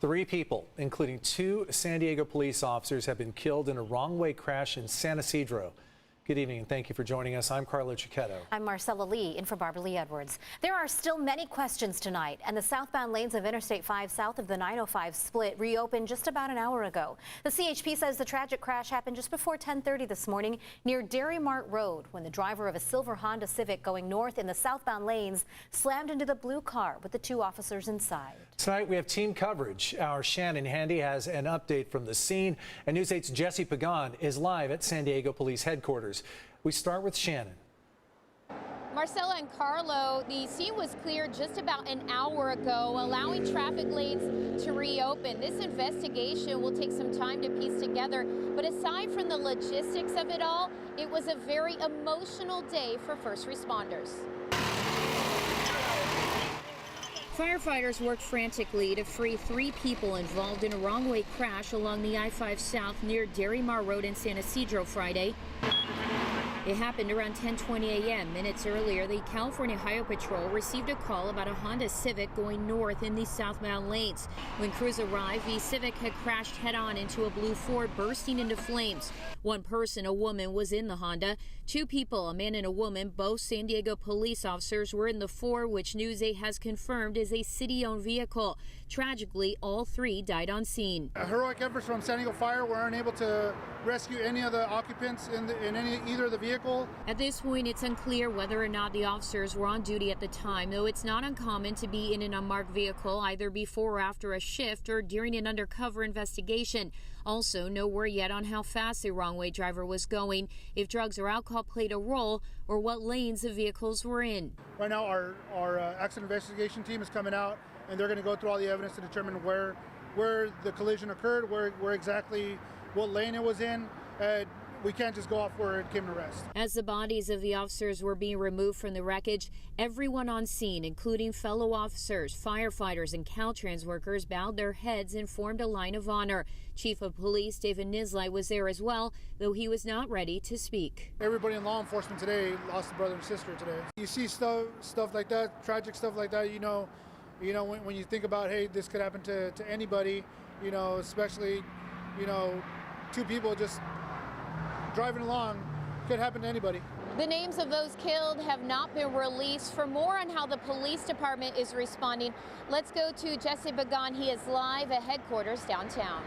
3 people, including 2 San Diego police officers, have been killed in a wrong-way crash in San Isidro. Good evening and thank you for joining us. I'm Carlo Cicchetto. I'm Marcella Lee, in for Barbara Lee Edwards. There are still many questions tonight, and the southbound lanes of Interstate 5 south of the 905 split reopened just about an hour ago. The CHP says the tragic crash happened just before 10:30 this morning near Dairy Mart Road when the driver of a silver Honda Civic going north in the southbound lanes slammed into the blue car with the 2 officers inside. Tonight we have team coverage. Our Shannon Handy has an update from the scene, and News 8's Jesse Pagan is live at San Diego Police Headquarters. We start with Shannon. Marcella and Carlo, the scene was cleared just about an hour ago, allowing traffic lanes to reopen. This investigation will take some time to piece together, but aside from the logistics of it all, it was a very emotional day for first responders. Firefighters worked frantically to free 3 people involved in a wrong-way crash along the I-5 South near Dairy Mart Road in San Isidro Friday. It happened around 10:20 a.m. Minutes earlier, the California Highway Patrol received a call about a Honda Civic going north in the southbound lanes. When crews arrived, the Civic had crashed head-on into a blue Ford, bursting into flames. 1 person, a woman, was in the Honda. 2 people, a man and a woman, both San Diego police officers, were in the Ford, which News 8 has confirmed is a city-owned vehicle. Tragically, all 3 died on scene. Heroic efforts from San Diego Fire were unable to rescue any of the occupants in either of the vehicles. At this point, it's unclear whether or not the officers were on duty at the time, though it's not uncommon to be in an unmarked vehicle either before or after a shift or during an undercover investigation. Also, no word yet on how fast the wrong-way driver was going, if drugs or alcohol played a role, or what lanes the vehicles were in. Right now, our accident investigation team is coming out, and they're going to go through all the evidence to determine where the collision occurred, where exactly what lane it was in. We can't just go off where it came to rest. As the bodies of the officers were being removed from the wreckage, everyone on scene, including fellow officers, firefighters, and Caltrans workers, bowed their heads and formed a line of honor. Chief of Police David Nisley was there as well, though he was not ready to speak. Everybody in law enforcement today lost a brother and sister today. You see stuff like that, tragic stuff like that, you know when you think about, hey, this could happen to anybody, especially, 2 people just driving along, could happen to anybody. The names of those killed have not been released. For more on how the police department is responding, let's go to Jesse Pagan. He is live at headquarters downtown.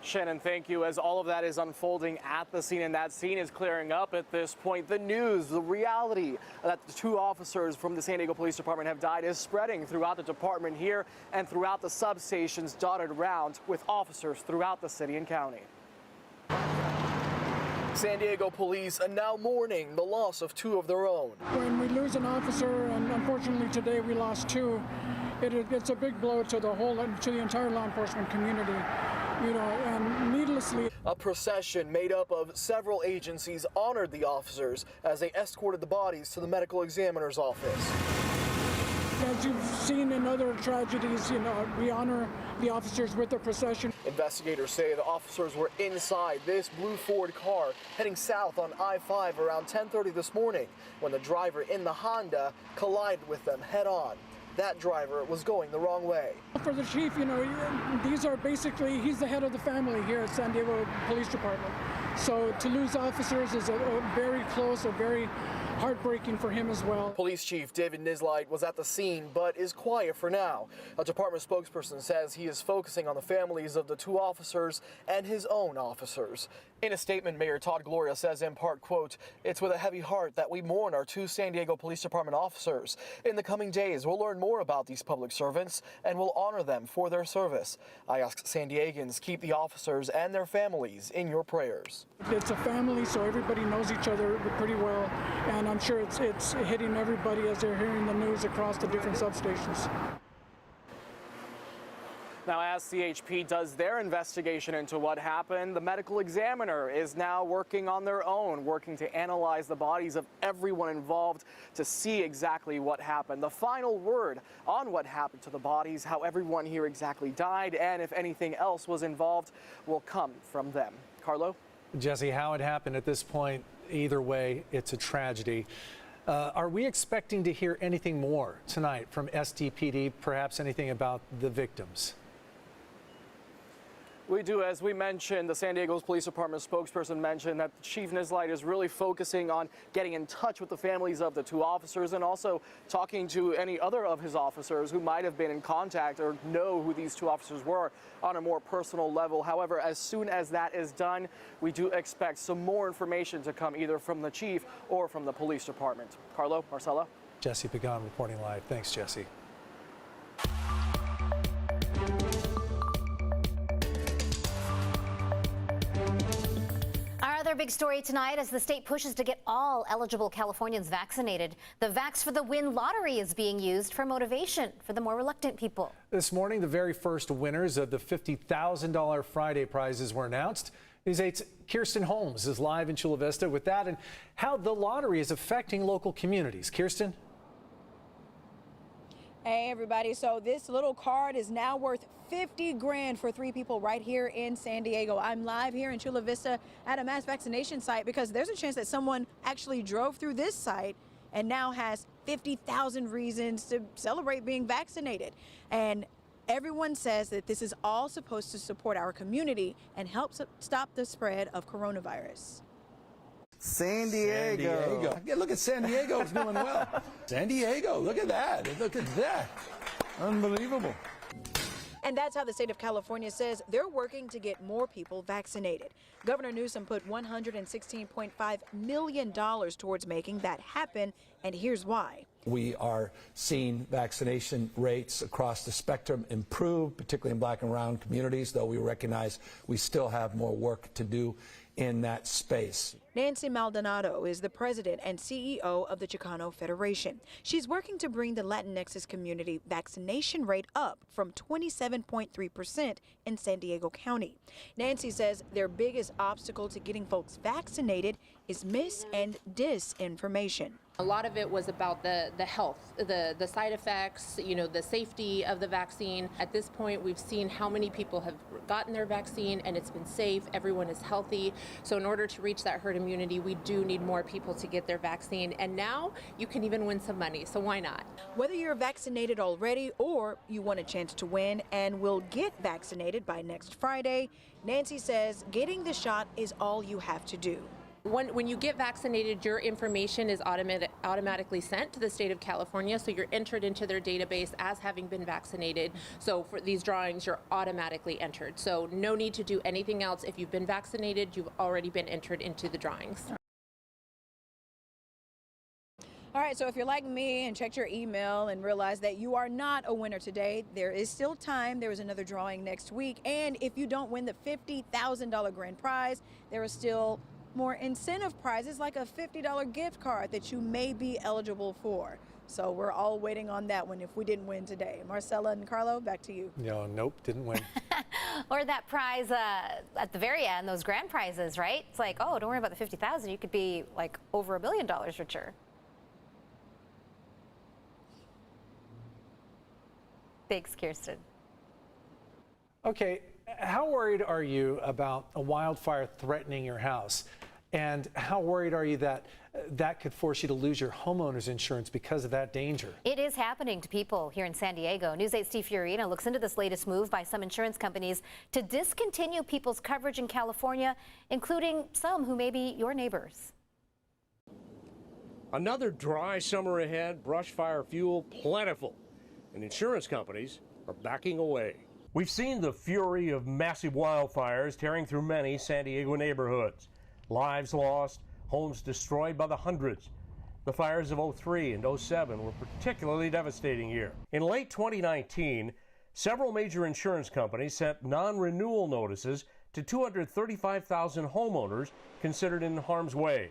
Shannon, thank you. As all of that is unfolding at the scene, and that scene is clearing up at this point, the news, the reality that the 2 officers from the San Diego Police Department have died is spreading throughout the department here and throughout the substations dotted around with officers throughout the city and county. San Diego police are now mourning the loss of 2 of their own. When we lose an officer, and unfortunately today we lost 2, it's a big blow to the entire law enforcement community, and needlessly. A procession made up of several agencies honored the officers as they escorted the bodies to the medical examiner's office. As you've seen in other tragedies, we honor the officers with the procession. Investigators say the officers were inside this blue Ford car heading south on I-5 around 10:30 this morning when the driver in the Honda collided with them head-on. That driver was going the wrong way. For the chief, these are basically, he's the head of the family here at San Diego Police Department. So to lose officers is a very close, a very heartbreaking for him as well. Police Chief David Nisley was at the scene but is quiet for now. A department spokesperson says he is focusing on the families of the 2 officers and his own officers. In a statement, Mayor Todd Gloria says in part, quote, "It's with a heavy heart that we mourn our 2 San Diego Police Department officers. In the coming days, we'll learn more about these public servants and we'll honor them for their service. I ask San Diegans, keep the officers and their families in your prayers." It's a family, so everybody knows each other pretty well, and I'm sure it's hitting everybody as they're hearing the news across the different substations. Now, as CHP does their investigation into what happened, the medical examiner is now working on their own, working to analyze the bodies of everyone involved to see exactly what happened. The final word on what happened to the bodies, how everyone here exactly died, and if anything else was involved, will come from them. Carlo? Jesse, how it happened at this point, either way, it's a tragedy. Are we expecting to hear anything more tonight from SDPD, perhaps anything about the victims? We do. As we mentioned, the San Diego Police Department spokesperson mentioned that Chief Nislight is really focusing on getting in touch with the families of the two officers and also talking to any other of his officers who might have been in contact or know who these two officers were on a more personal level. However, as soon as that is done, we do expect some more information to come either from the chief or from the police department. Carlo, Marcella. Jesse Pagan reporting live. Thanks, Jesse. Our big story tonight as the state pushes to get all eligible Californians vaccinated. The Vax for the Win lottery is being used for motivation for the more reluctant people. This morning, the very first winners of the $50,000 Friday prizes were announced. News 8's Kirsten Holmes is live in Chula Vista with that and how the lottery is affecting local communities. Kirsten? Hey everybody, so this little card is now worth 50 grand for 3 people right here in San Diego. I'm live here in Chula Vista at a mass vaccination site because there's a chance that someone actually drove through this site and now has 50,000 reasons to celebrate being vaccinated. And everyone says that this is all supposed to support our community and help stop the spread of coronavirus. San Diego. Yeah, look at San Diego, it's doing well. San Diego, look at that. Look at that. Unbelievable. And that's how the state of California says they're working to get more people vaccinated. Governor Newsom put $116.5 million towards making that happen, and here's why. We are seeing vaccination rates across the spectrum improve, particularly in black and brown communities, though we recognize we still have more work to do in that space. Nancy Maldonado is the president and CEO of the Chicano Federation. She's working to bring the Latinx community vaccination rate up from 27.3% in San Diego County. Nancy says their biggest obstacle to getting folks vaccinated is mis- and disinformation. A lot of it was about the health, the side effects, the safety of the vaccine. At this point, we've seen how many people have gotten their vaccine and it's been safe, everyone is healthy. So in order to reach that herd immunity, we do need more people to get their vaccine. And now you can even win some money, so why not? Whether you're vaccinated already or you want a chance to win and will get vaccinated by next Friday, Nancy says getting the shot is all you have to do. When you get vaccinated, your information is automatically sent to the state of California, so you're entered into their database as having been vaccinated. So for these drawings, you're automatically entered. So no need to do anything else. If you've been vaccinated, you've already been entered into the drawings. All right, so if you're like me and checked your email and realized that you are not a winner today, there is still time. There is another drawing next week. And if you don't win the $50,000 grand prize, there is still more incentive prizes like a $50 gift card that you may be eligible for. So we're all waiting on that one if we didn't win today. Marcella and Carlo, back to you. No, nope, didn't win. Or that prize at the very end, those grand prizes, right? It's like, oh, don't worry about the $50,000. You could be like over $1 billion richer. Thanks, Kirsten. Okay, how worried are you about a wildfire threatening your house? And how worried are you that that could force you to lose your homeowners insurance because of that danger? It is happening to people here in San Diego. News 8's Steve Fiorina looks into this latest move by some insurance companies to discontinue people's coverage in California, including some who may be your neighbors. Another dry summer ahead, brush fire fuel plentiful, and insurance companies are backing away. We've seen the fury of massive wildfires tearing through many San Diego neighborhoods. Lives lost, homes destroyed by the hundreds. The fires of '03 and '07 were particularly devastating here. In late 2019, several major insurance companies sent non-renewal notices to 235,000 homeowners considered in harm's way.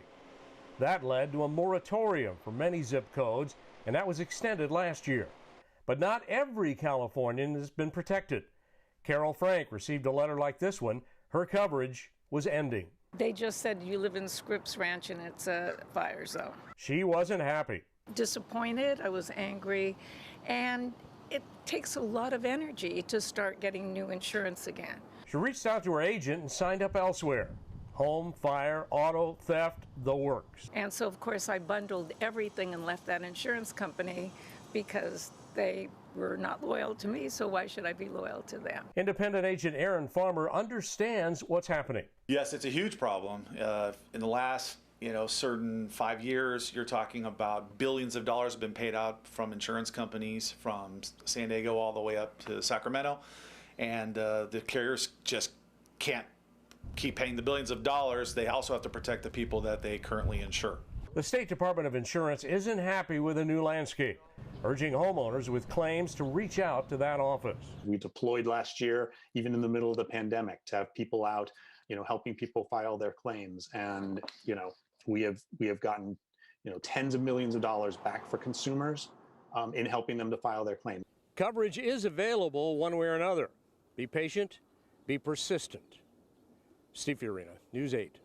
That led to a moratorium for many zip codes, and that was extended last year. But not every Californian has been protected. Carol Frank received a letter like this one. Her coverage was ending. They just said you live in Scripps Ranch and it's a fire zone. She wasn't happy. Disappointed, I was angry, and it takes a lot of energy to start getting new insurance again. She reached out to her agent and signed up elsewhere. Home, fire, auto, theft, the works. And so, of course, I bundled everything and left that insurance company because they were not loyal to me, so why should I be loyal to them? Independent agent Aaron Farmer understands what's happening. Yes, it's a huge problem. In the last, certain 5 years, you're talking about billions of dollars have been paid out from insurance companies from San Diego all the way up to Sacramento, and the carriers just can't keep paying the billions of dollars. They also have to protect the people that they currently insure. The State Department of Insurance isn't happy with the new landscape, urging homeowners with claims to reach out to that office. We deployed last year, even in the middle of the pandemic, to have people out, helping people file their claims. And, we have gotten, tens of millions of dollars back for consumers in helping them to file their claim. Coverage is available one way or another. Be patient, be persistent. Steve Fiorina, News 8.